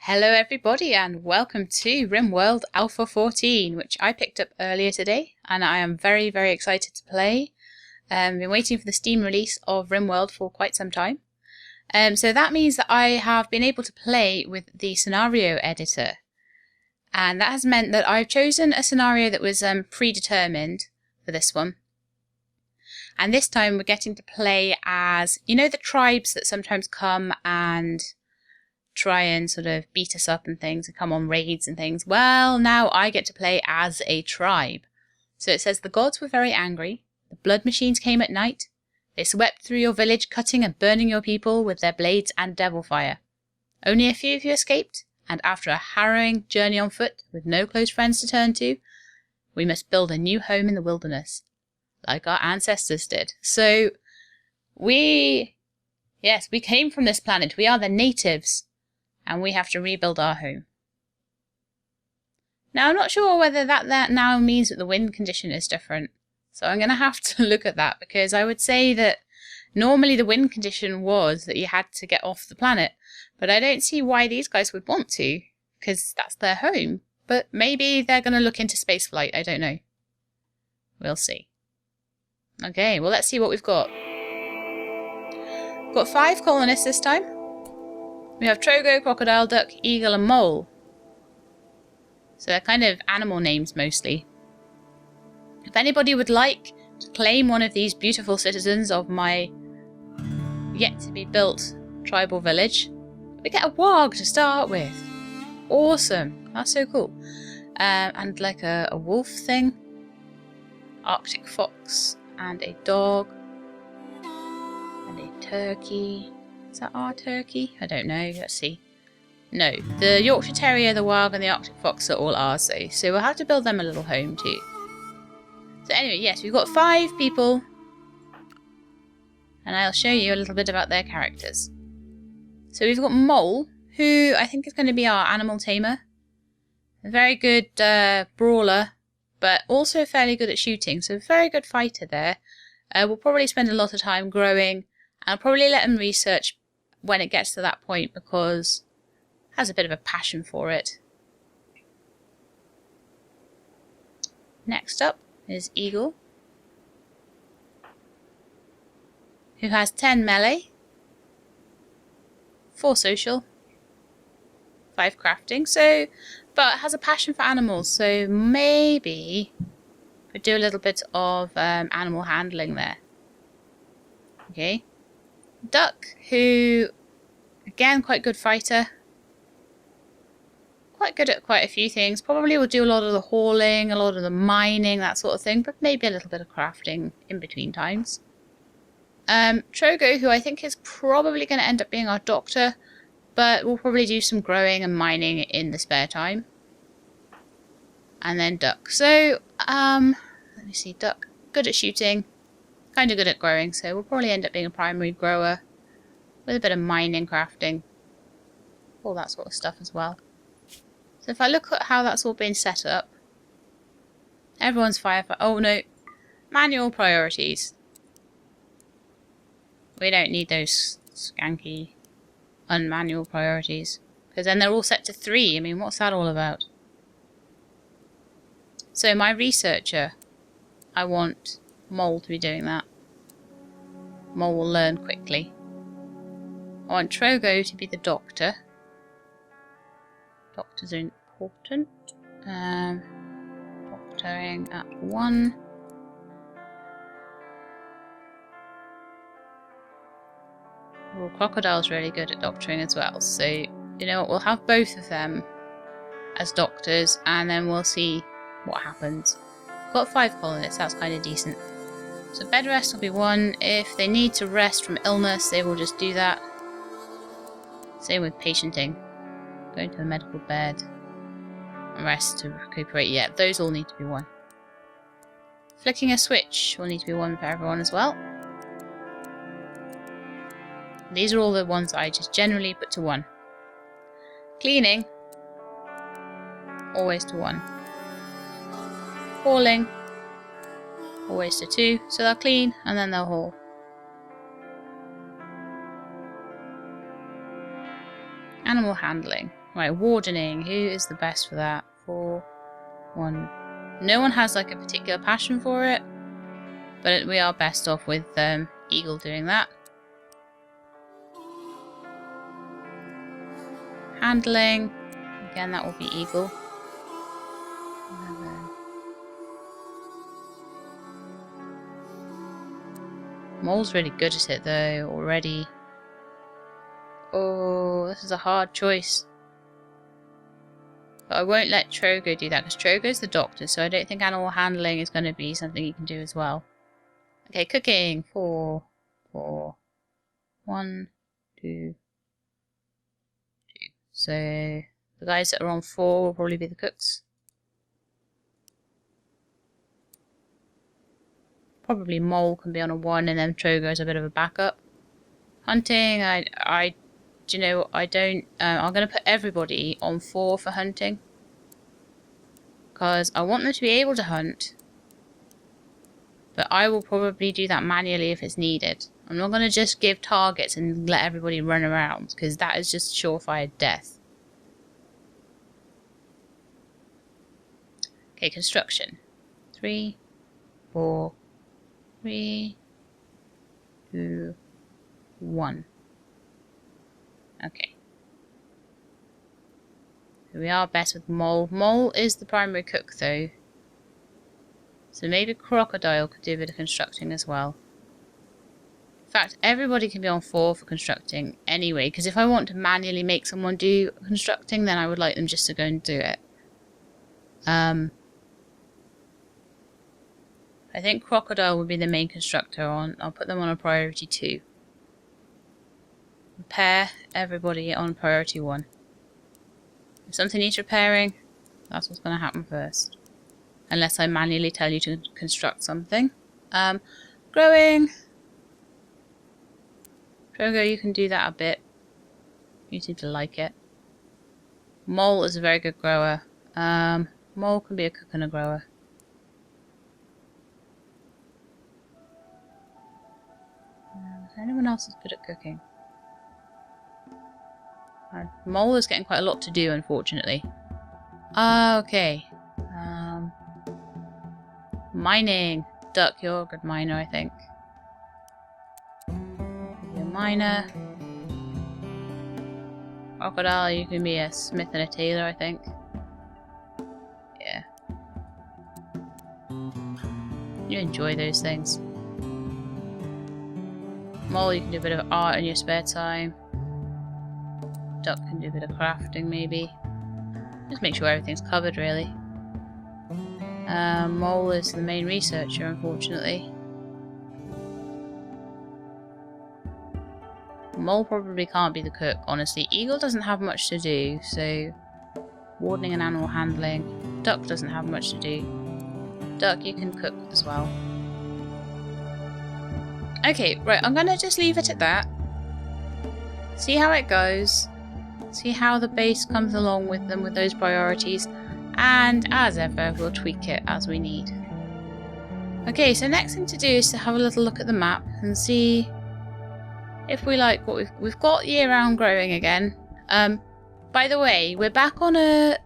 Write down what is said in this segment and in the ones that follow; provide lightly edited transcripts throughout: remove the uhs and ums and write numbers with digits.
Hello everybody and welcome to Rimworld Alpha 14, which I picked up earlier today and I am very excited to play. Been waiting for the Steam release of Rimworld for quite some time. So that means that I have been able to play with the scenario editor. And that has meant that I've chosen a scenario that was predetermined for this one. And this time we're getting to play as, you know, the tribes that sometimes come and try and sort of beat us up and things and come on raids and things. Well, now I get to play as a tribe. So it says the gods were very angry. The blood machines came at night. They swept through your village, cutting and burning your people with their blades and devil fire. Only a few of you escaped, and after a harrowing journey on foot with no close friends to turn to, we must build a new home in the wilderness, like our ancestors did. So we came from this planet. We are the natives. And we have to rebuild our home. Now, I'm not sure whether that now means that the wind condition is different. So I'm going to have to look at that, because I would say that normally the wind condition was that you had to get off the planet. But I don't see why these guys would want to, because that's their home. But maybe they're going to look into spaceflight. I don't know. We'll see. Okay, well, let's see what we've got. We've got 5 colonists this time. We have Trogo, Crocodile, Duck, Eagle and Mole. So they're kind of animal names mostly. If anybody would like to claim one of these beautiful citizens of my yet-to-be-built tribal village, we get a warg to start with. Awesome. That's so cool. And like a wolf thing. Arctic fox and a dog. And a turkey. Is that our turkey? I don't know. Let's see. No. The Yorkshire Terrier, the Warg, and the Arctic Fox are all ours, though. So we'll have to build them a little home, too. So anyway, yes, we've got 5 people. And I'll show you a little bit about their characters. So we've got Mole, who I think is going to be our animal tamer. A very good brawler, but also fairly good at shooting. So a very good fighter there. We'll probably spend a lot of time growing. I'll probably let him research when it gets to that point, because he has a bit of a passion for it. Next up is Eagle, who has 10 melee, 4 social, 5 crafting, but has a passion for animals, so maybe we do a little bit of animal handling there. Okay. Duck, who, again, quite good fighter. Quite good at quite a few things. Probably will do a lot of the hauling, a lot of the mining, that sort of thing, but maybe a little bit of crafting in between times. Trogo, who I think is probably going to end up being our doctor, but we'll probably do some growing and mining in the spare time. And then Duck. So, let me see, Duck, good at shooting. Kind of good at growing, so we'll probably end up being a primary grower with a bit of mining, crafting, all that sort of stuff as well. So if I look at how that's all been set up, everyone's firefighter. Oh no, manual priorities. We don't need those skanky unmanual priorities, because then they're all set to 3. I mean, what's that all about? So my researcher, I want Mole to be doing that. Mole will learn quickly. I want Trogo to be the doctor. Doctors are important. Doctoring at 1. Oh, Crocodile's really good at doctoring as well. So, you know what, we'll have both of them as doctors, and then we'll see what happens. Got 5 colonists, that's kind of decent. So bed rest will be 1. If they need to rest from illness, they will just do that. Same with patienting. Going to a medical bed. And rest to recuperate. Yeah, those all need to be 1. Flicking a switch will need to be 1 for everyone as well. These are all the ones I just generally put to 1. Cleaning. Always to 1. Hauling. Always to 2, so they'll clean and then they'll haul. Animal handling. Right, wardening. Who is the best for that? 4, 1. No one has like a particular passion for it, but we are best off with Eagle doing that. Handling. Again, that will be Eagle. Mole's really good at it though, already. Oh, this is a hard choice. But I won't let Trogo do that, because Trogo's the doctor, so I don't think animal handling is going to be something he can do as well. Okay, cooking. 4, 4, 1, 2, 2. So the guys that are on 4 will probably be the cooks. Probably Mole can be on a 1, and then Trogo is a bit of a backup. Hunting, do you know what, I don't, I'm going to put everybody on 4 for hunting. Because I want them to be able to hunt. But I will probably do that manually if it's needed. I'm not going to just give targets and let everybody run around, because that is just surefire death. Okay, construction. 3, 4, 3, 2, 1. Okay. So we are best with Mole. Mole is the primary cook though. So maybe Crocodile could do a bit of constructing as well. In fact, everybody can be on 4 for constructing anyway, because if I want to manually make someone do constructing, then I would like them just to go and do it. I think Crocodile would be the main constructor on. I'll put them on a priority 2. Repair everybody on priority 1. If something needs repairing, that's what's going to happen first. Unless I manually tell you to construct something. Growing. Trogo, you can do that a bit. You seem to like it. Mole is a very good grower. Mole can be a cook and a grower. Anyone else is good at cooking? Mole is getting quite a lot to do, unfortunately. Okay. Mining. Duck, you're a good miner, I think. You're a miner. Crocodile, you can be a smith and a tailor, I think. Yeah. You enjoy those things. Mole, you can do a bit of art in your spare time. Duck can do a bit of crafting, maybe. Just make sure everything's covered, really. Mole is the main researcher, unfortunately. Mole probably can't be the cook, honestly. Eagle doesn't have much to do, so... Wardening and animal handling. Duck doesn't have much to do. Duck, you can cook as well. Okay, right, I'm gonna just leave it at that. See how it goes. See how the base comes along with them, with those priorities. And, as ever, we'll tweak it as we need. Okay, so next thing to do is to have a little look at the map and see if we like what we've got year-round growing again. By the way, we're back on a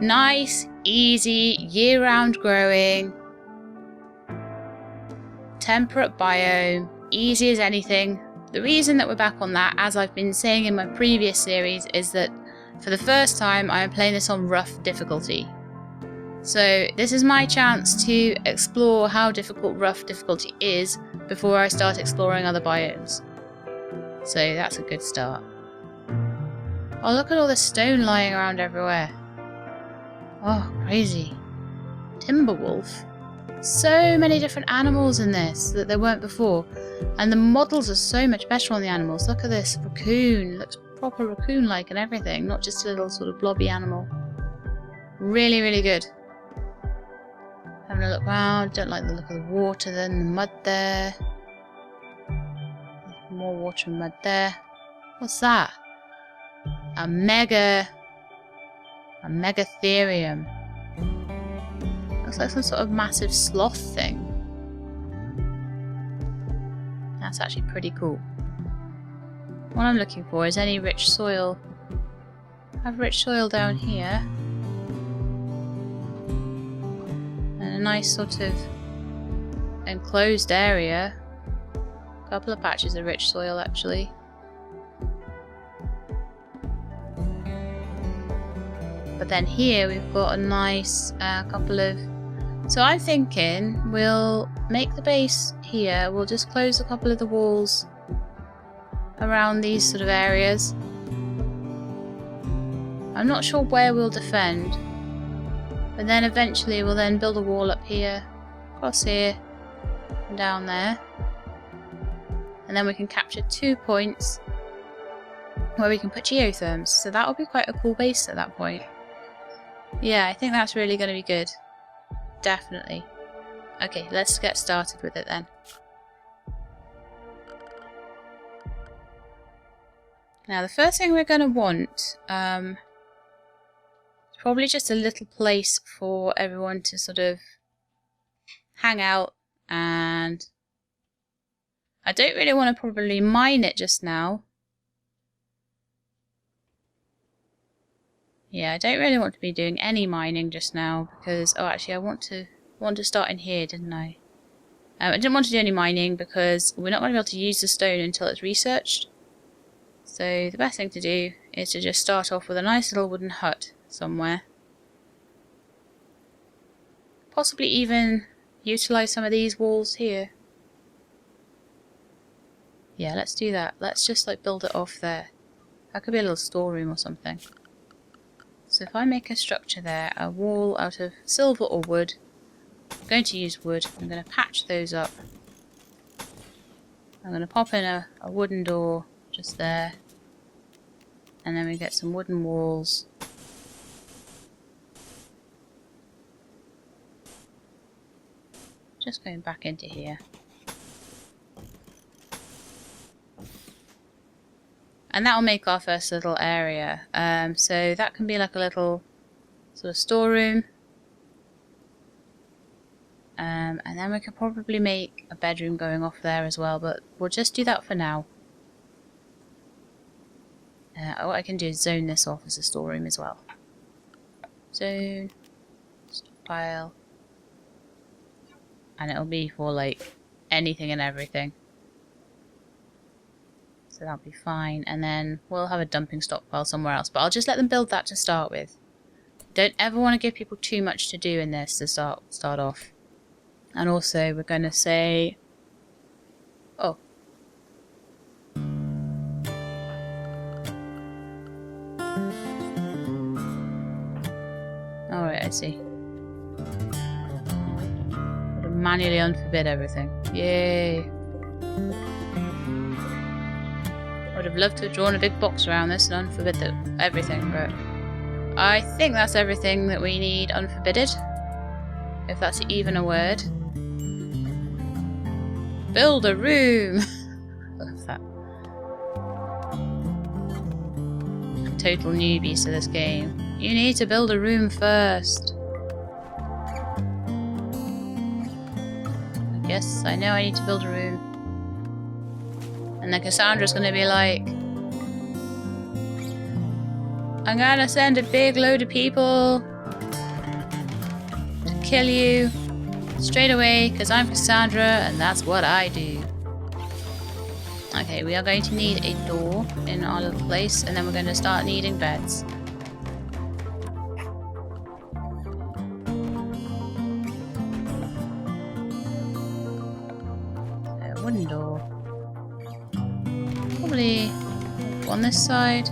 nice, easy, year-round growing, temperate biome, easy as anything. The reason that we're back on that, as I've been saying in my previous series, is that for the first time I am playing this on rough difficulty. So this is my chance to explore how difficult rough difficulty is before I start exploring other biomes. So that's a good start. Oh, look at all this stone lying around everywhere. Oh, crazy. Timberwolf. So many different animals in this that there weren't before. And the models are so much better on the animals. Look at this raccoon. It looks proper raccoon-like and everything, not just a little sort of blobby animal. Really, really good. Having a look around. Don't like the look of the water then. The mud there. More water and mud there. What's that? A megatherium. Looks like some sort of massive sloth thing. That's actually pretty cool. what I'm looking for is any rich soil. I have rich soil down here. And a nice sort of enclosed area. A couple of patches of rich soil actually. But then here we've got a nice couple of... So I'm thinking we'll make the base here. We'll just close a couple of the walls around these sort of areas. I'm not sure where we'll defend. But then eventually we'll then build a wall up here, across here, and down there. And then we can capture 2 points where we can put geotherms. So that will be quite a cool base at that point. Yeah, I think that's really going to be good. Definitely. Okay, let's get started with it then. Now the first thing we're going to want is probably just a little place for everyone to sort of hang out, and I don't really want to probably mine it just now. Yeah, I don't really want to be doing any mining just now because, oh actually I want to start in here, didn't I? I didn't want to do any mining because we're not going to be able to use the stone until it's researched. So the best thing to do is to just start off with a nice little wooden hut somewhere. Possibly even utilise some of these walls here. Yeah, let's do that. Let's just like build it off there. That could be a little storeroom or something. So if I make a structure there, a wall out of silver or wood, I'm going to use wood. I'm going to patch those up. I'm going to pop in a wooden door just there. And then we get some wooden walls. Just going back into here. And that will make our first little area. So that can be like a little sort of storeroom. And then we could probably make a bedroom going off there as well, but we'll just do that for now. What I can do is zone this off as a storeroom as well. Zone, stockpile, and it'll be for like anything and everything. So that'll be fine, and then we'll have a dumping stockpile somewhere else, but I'll just let them build that to start with. Don't ever want to give people too much to do in this to start off. And also we're going to say, oh, alright, I see. Gotta manually unforbid everything. Yay! I would have loved to have drawn a big box around this and unforbid everything, but I think that's everything that we need unforbidded. If that's even a word. Build a room! I love that. Total newbies to this game. You need to build a room first. Yes, I know I need to build a room. And then Cassandra's gonna be like, I'm gonna send a big load of people to kill you straight away because I'm Cassandra and that's what I do. Okay, we are going to need a door in our little place, and then we're going to start needing beds. So, wooden door. Probably on this side.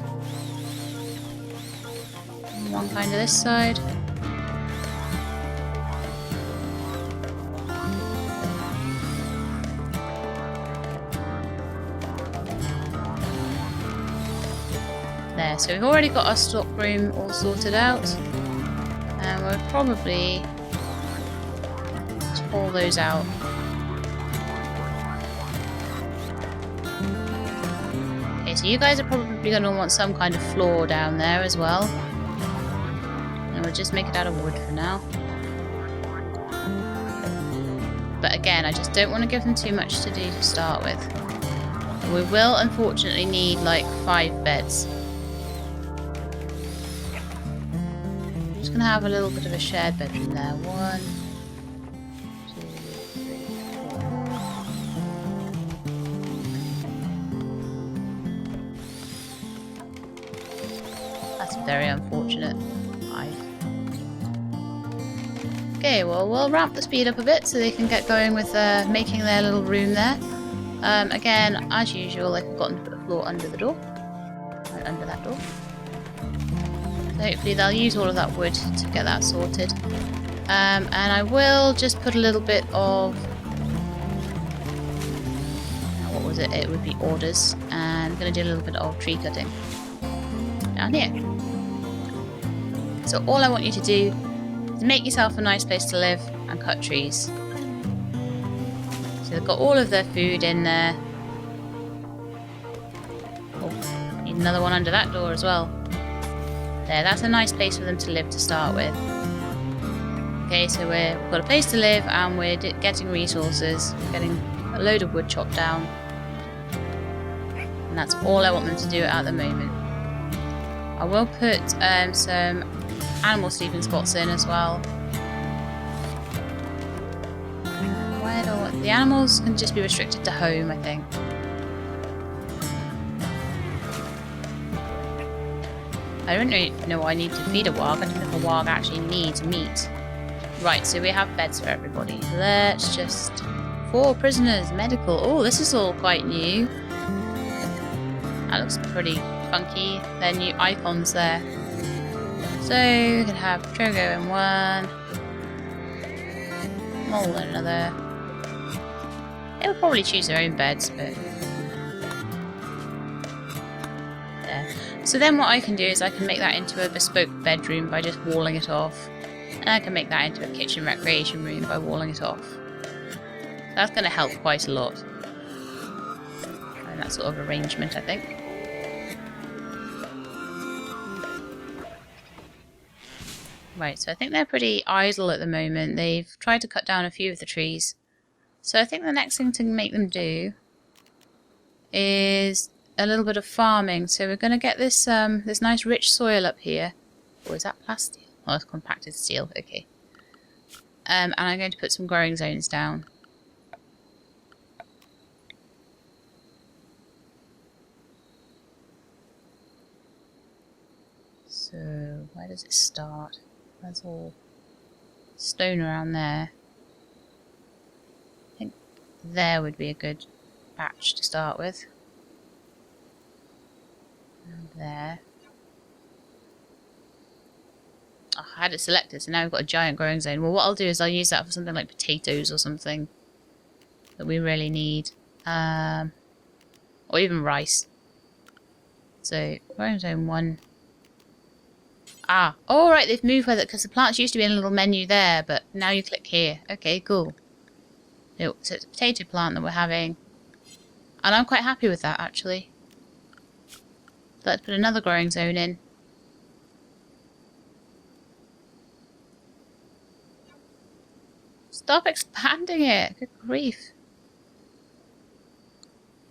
And one kind of this side. There, so we've already got our stockroom all sorted out, and we'll probably haul those out. Okay, so you guys are probably going to want some kind of floor down there as well, and we'll just make it out of wood for now. But again, I just don't want to give them too much to do to start with. We will unfortunately need like 5 beds. I'm just gonna have a little bit of a shared bedroom there. 1, 2, 3, 4. That's very unfortunate. 5. Okay, well we'll ramp the speed up a bit so they can get going with making their little room there. Again, as usual, I've forgotten to put a floor under the door. Right under that door. So hopefully they'll use all of that wood to get that sorted. And I will just put a little bit of... what was it? It would be orders. And I'm going to do a little bit of tree cutting. Down here. So all I want you to do is make yourself a nice place to live and cut trees. So they've got all of their food in there. Oh, need another one under that door as well. There, that's a nice place for them to live to start with. Okay, so we've got a place to live and we're getting resources. We're getting a load of wood chopped down. And that's all I want them to do at the moment. I will put some animal sleeping spots in as well. The animals can just be restricted to home, I think. I don't know I need to feed a warg. I don't know if a warg actually needs meat. Right, so we have beds for everybody. Let's just... 4 prisoners, medical. Oh, this is all quite new. That looks pretty funky. They're new icons there. So we can have Drogo in 1. Mole in another. They'll probably choose their own beds, but... there. So then what I can do is I can make that into a bespoke bedroom by just walling it off. And I can make that into a kitchen recreation room by walling it off. That's going to help quite a lot. And that sort of arrangement, I think. Right, so I think they're pretty idle at the moment. They've tried to cut down a few of the trees. So I think the next thing to make them do is a little bit of farming. So we're going to get this this nice rich soil up here. Or is that plastic? Oh, it's compacted steel. Okay. And I'm going to put some growing zones down. So where does it start? There's all stone around there. I think there would be a good patch to start with. And there. Oh, I had it selected, so now we've got a giant growing zone. Well, what I'll do is I'll use that for something like potatoes or something that we really need. Or even rice. So, growing zone 1. Ah, alright, they've moved with it because the plants used to be in a little menu there, but now you click here. Okay, cool. So it's a potato plant that we're having. And I'm quite happy with that, actually. Let's put another growing zone in. Stop expanding it! Good grief.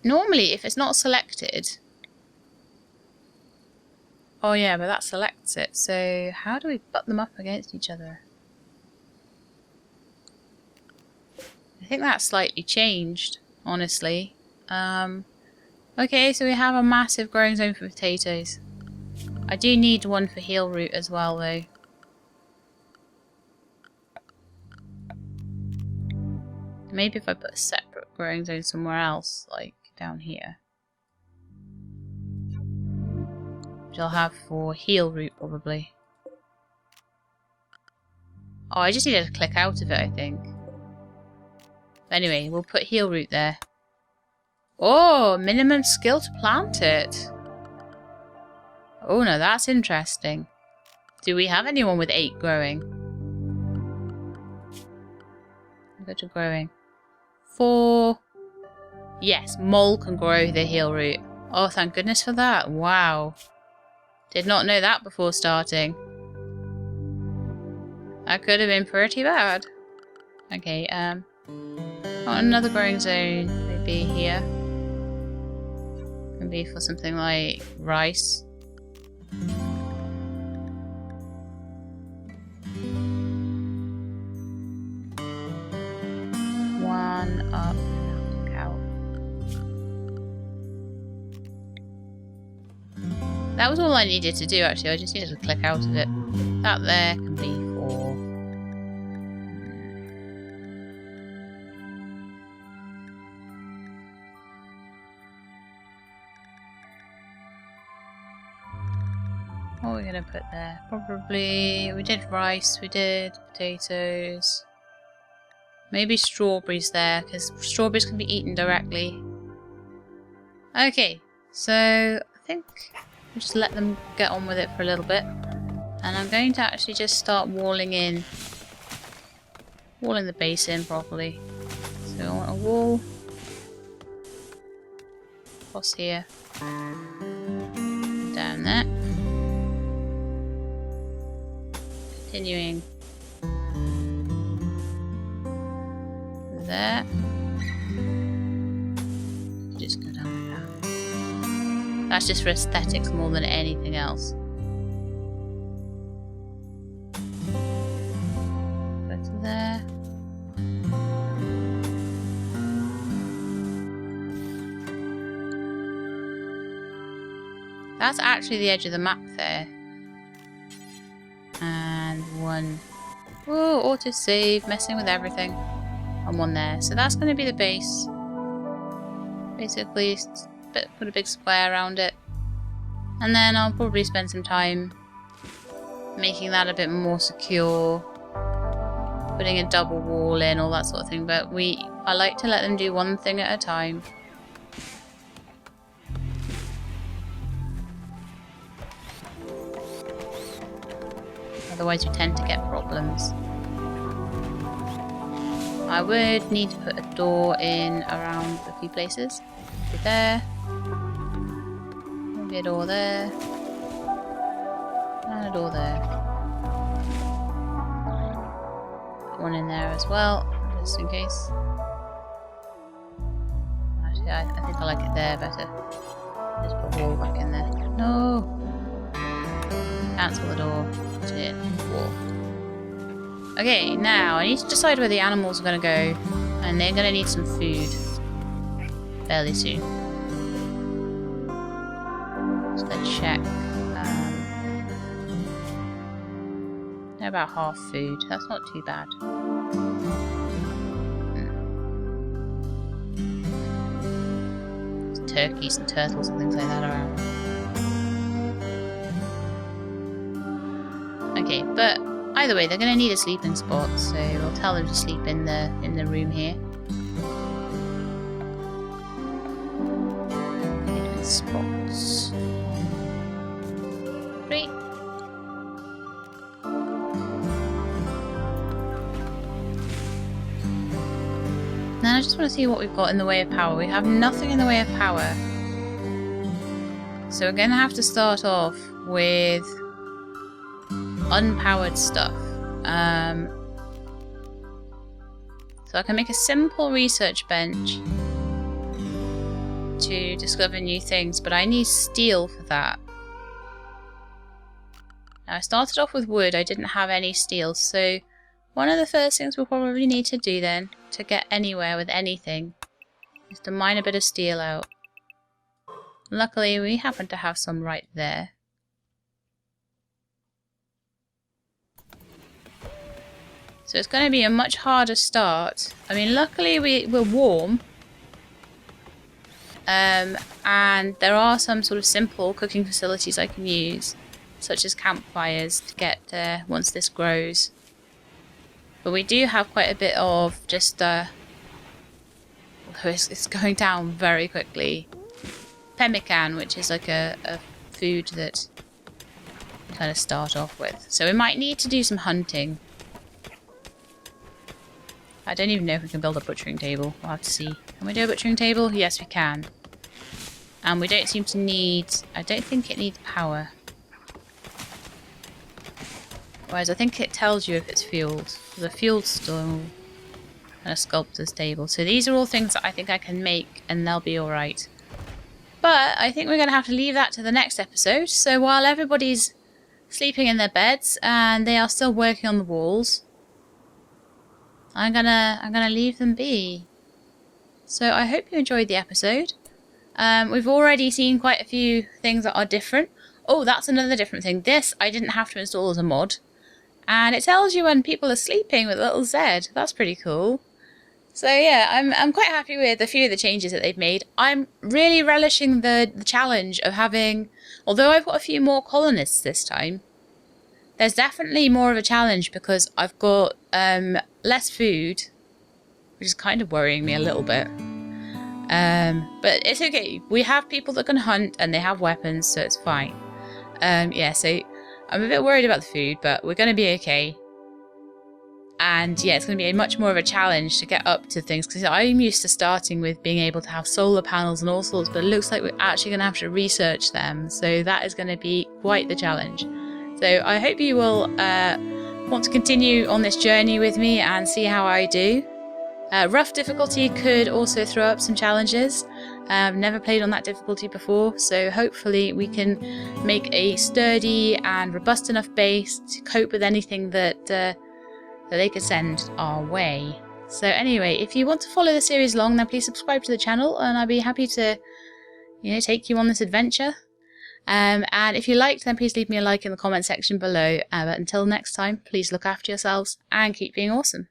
Normally, if it's not selected... Oh yeah, but that selects it. So how do we butt them up against each other? I think that's slightly changed, honestly. Okay, so we have a massive growing zone for potatoes. I do need one for heel root as well, though. Maybe if I put a separate growing zone somewhere else, like down here. Which I'll have for heel root, probably. Oh, I just needed to click out of it, I think. But anyway, we'll put heel root there. Oh, minimum skill to plant it. Oh no, that's interesting. Do we have anyone with 8 growing? Go to growing. 4. Yes, mole can grow the heel root. Oh, thank goodness for that. Wow. Did not know that before starting. That could have been pretty bad. Okay, another growing zone maybe here. Maybe for something like rice. One up. Out. That was all I needed to do, actually. I just needed to click out of it. That there can be 4. What are we going to put there? Probably... we did rice, we did potatoes. Maybe strawberries there, because strawberries can be eaten directly. Okay, so I think we'll just let them get on with it for a little bit. And I'm going to actually just start walling the base in properly. So I want a wall across here, down there, continuing there. Just go down like that. That's just for aesthetics more than anything else. Go to there. That's actually the edge of the map there. And one. Whoa, autosave, messing with everything. And one there. So that's going to be the base. Basically, put a big square around it. And then I'll probably spend some time making that a bit more secure. Putting a double wall in, all that sort of thing. But I like to let them do one thing at a time. Otherwise you tend to get problems. I would need to put a door in around a few places. Maybe there. Maybe a door there. And a door there. Put one in there as well, just in case. Actually, I think I like it there better. Just put a wall back in there. No! Cancel the door. Put it in. Wall. Okay, now I need to decide where the animals are going to go, and they're going to need some food fairly soon. Just going to check. They're about half food. That's not too bad. There's turkeys and turtles and things like that around. Okay, but either way, they're going to need a sleeping spot, so we'll tell them to sleep in the room here. Sleeping spots. Great. Now I just want to see what we've got in the way of power. We have nothing in the way of power. So we're going to have to start off with unpowered stuff. So I can make a simple research bench to discover new things, but I need steel for that. Now I started off with wood, I didn't have any steel, so one of the first things we'll probably need to do then, to get anywhere with anything, is to mine a bit of steel out. Luckily we happen to have some right there. So it's going to be a much harder start. I mean, luckily we're warm. And there are some sort of simple cooking facilities I can use, such as campfires, to get once this grows. But we do have quite a bit of just, although it's going down very quickly, pemmican, which is like a food that you kind of start off with. So we might need to do some hunting. I don't even know if we can build a butchering table. We'll have to see. Can we do a butchering table? Yes, we can. And we don't seem to need... I don't think it needs power. Whereas I think it tells you if it's fueled. There's a fueled stone and a sculptor's table. So these are all things that I think I can make and they'll be alright. But I think we're going to have to leave that to the next episode. So while everybody's sleeping in their beds and they are still working on the walls, I'm gonna leave them be. So I hope you enjoyed the episode. We've already seen quite a few things that are different. Oh, that's another different thing. This I didn't have to install as a mod. And it tells you when people are sleeping with a little Z. That's pretty cool. So yeah, I'm quite happy with a few of the changes that they've made. I'm really relishing the challenge of having, although I've got a few more colonists this time, there's definitely more of a challenge because I've got less food, which is kind of worrying me a little bit. But it's okay. We have people that can hunt and they have weapons, so it's fine. Yeah, so I'm a bit worried about the food, but we're going to be okay. And yeah, it's going to be much more of a challenge to get up to things, because I'm used to starting with being able to have solar panels and all sorts, but it looks like we're actually going to have to research them. So that is going to be quite the challenge. So I hope you will want to continue on this journey with me and see how I do. Rough difficulty could also throw up some challenges. I've never played on that difficulty before, so hopefully we can make a sturdy and robust enough base to cope with anything that they could send our way. So anyway, if you want to follow the series along, then please subscribe to the channel and I'll be happy to take you on this adventure. And if you liked, then please leave me a like in the comment section below. But until next time, please look after yourselves and keep being awesome.